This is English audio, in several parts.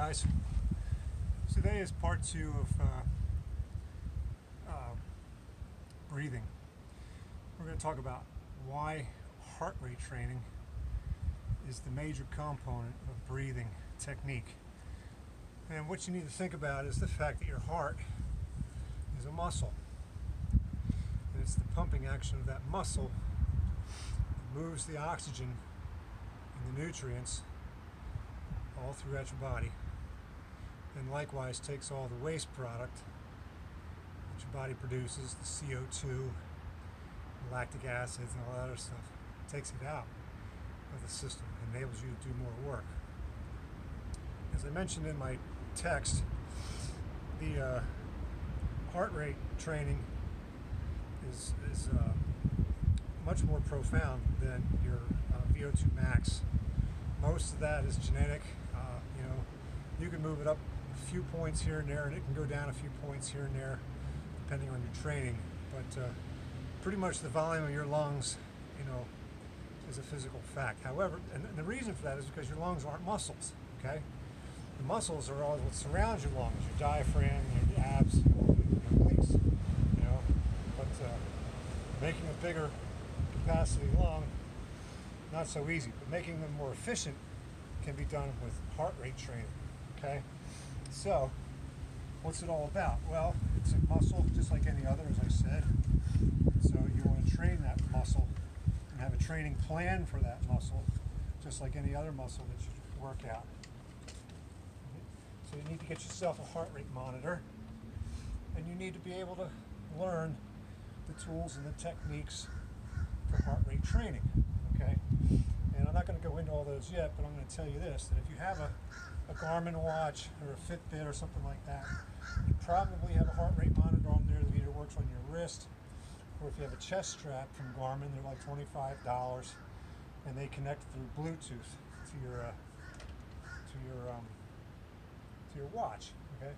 guys. Today is part 2 of breathing. We're going to talk about why heart rate training is the major component of breathing technique. And what you need to think about is the fact that your heart is a muscle. And it's the pumping action of that muscle that moves the oxygen and the nutrients all throughout your body, and likewise takes all the waste product that your body produces, the CO2, lactic acids, and all that other stuff. It takes it out of the system, enables you to do more work. As I mentioned in my text, the heart rate training is much more profound than your VO2 max. Most of that is genetic. You can move it up a few points here and there, and it can go down a few points here and there, depending on your training. But pretty much the volume of your lungs, is a physical fact. However, and the reason for that is because your lungs aren't muscles. Okay, the muscles are all what surrounds your lungs, your diaphragm, your abs, your obliques. But making a bigger capacity lung, not so easy. But making them more efficient can be done with heart rate training. Okay, so what's it all about? Well, it's a muscle just like any other, as I said. So you want to train that muscle and have a training plan for that muscle, just like any other muscle that you work out. So you need to get yourself a heart rate monitor, and you need to be able to learn the tools and the techniques for heart rate training. Okay, and I'm not going to go into all those yet, but I'm going to tell you this, that if you have a Garmin watch or a Fitbit or something like that, you probably have a heart rate monitor on there that either works on your wrist, or if you have a chest strap from Garmin, they're like $25, and they connect through Bluetooth to your watch. Okay,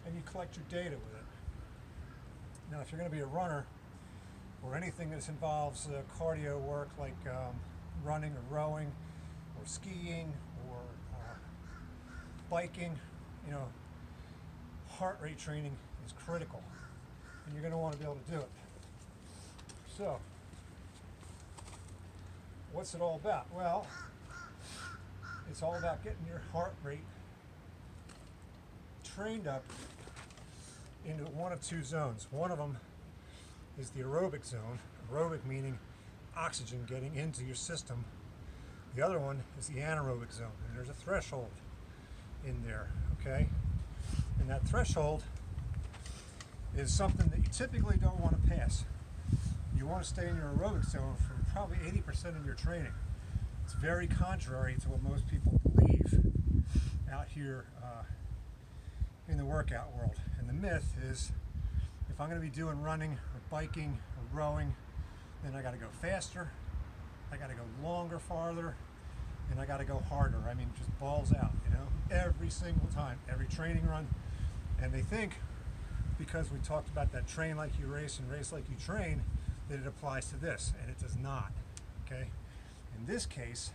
and you collect your data with it. Now, if you're going to be a runner or anything that involves cardio work like running or rowing or skiing or biking, heart rate training is critical, and you're going to want to be able to do it. So, what's it all about? Well, it's all about getting your heart rate trained up into one of two zones. One of them is the aerobic zone. Aerobic meaning oxygen getting into your system. The other one is the anaerobic zone, and there's a threshold in there, okay? And that threshold is something that you typically don't want to pass. You want to stay in your aerobic zone for probably 80% of your training. It's very contrary to what most people believe out here in the workout world. And the myth is, if I'm going to be doing running or biking or rowing, then I got to go faster, I got to go longer, farther, and I got to go harder. I mean, just balls out, every single time, every training run. And they think because we talked about that train like you race and race like you train, that it applies to this, and it does not. Okay? In this case,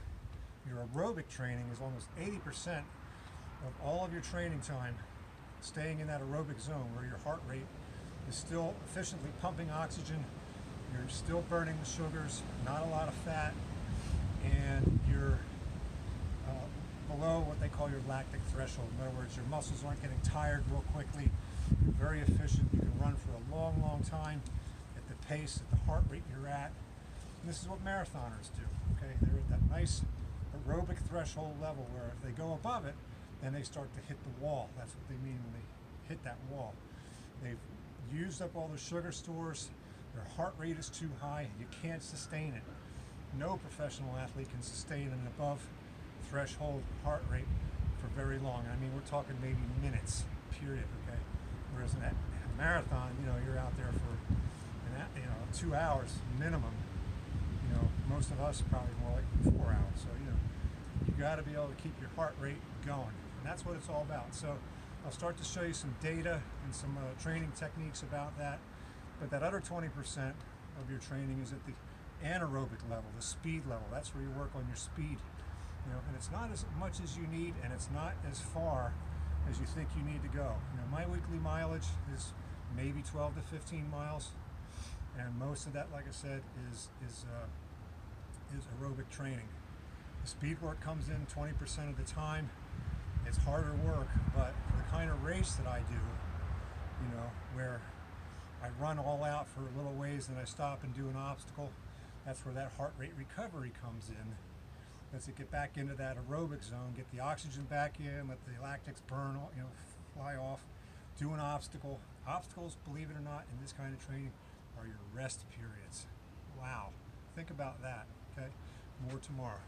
your aerobic training is almost 80% of all of your training time staying in that aerobic zone where your heart rate is still efficiently pumping oxygen, you're still burning the sugars, not a lot of fat, and you're below what they call your lactic threshold. In other words, your muscles aren't getting tired real quickly. You're very efficient. You can run for a long, long time at the pace, at the heart rate you're at. And this is what marathoners do. Okay, they're at that nice aerobic threshold level where if they go above it, then they start to hit the wall. That's what they mean when they hit that wall. They've used up all their sugar stores. Their heart rate is too high, and you can't sustain it. No professional athlete can sustain an above threshold heart rate for very long. I mean, we're talking maybe minutes, period, okay? Whereas in a marathon, you're out there for 2 hours minimum. Most of us probably more like 4 hours. So, you got to be able to keep your heart rate going. And that's what it's all about. So I'll start to show you some data and some training techniques about that. But that other 20% of your training is at the anaerobic level, the speed level. That's where you work on your speed. And it's not as much as you need, and it's not as far as you think you need to go. My weekly mileage is maybe 12 to 15 miles, and most of that, like I said, is aerobic training. The speed work comes in 20% of the time. It's harder work, but for the kind of race that I do, where I run all out for a little ways and I stop and do an obstacle, that's where that heart rate recovery comes in. Lets it get back into that aerobic zone, get the oxygen back in, let the lactics burn, fly off, do an obstacle. Obstacles, believe it or not, in this kind of training are your rest periods. Wow, think about that, okay? More tomorrow.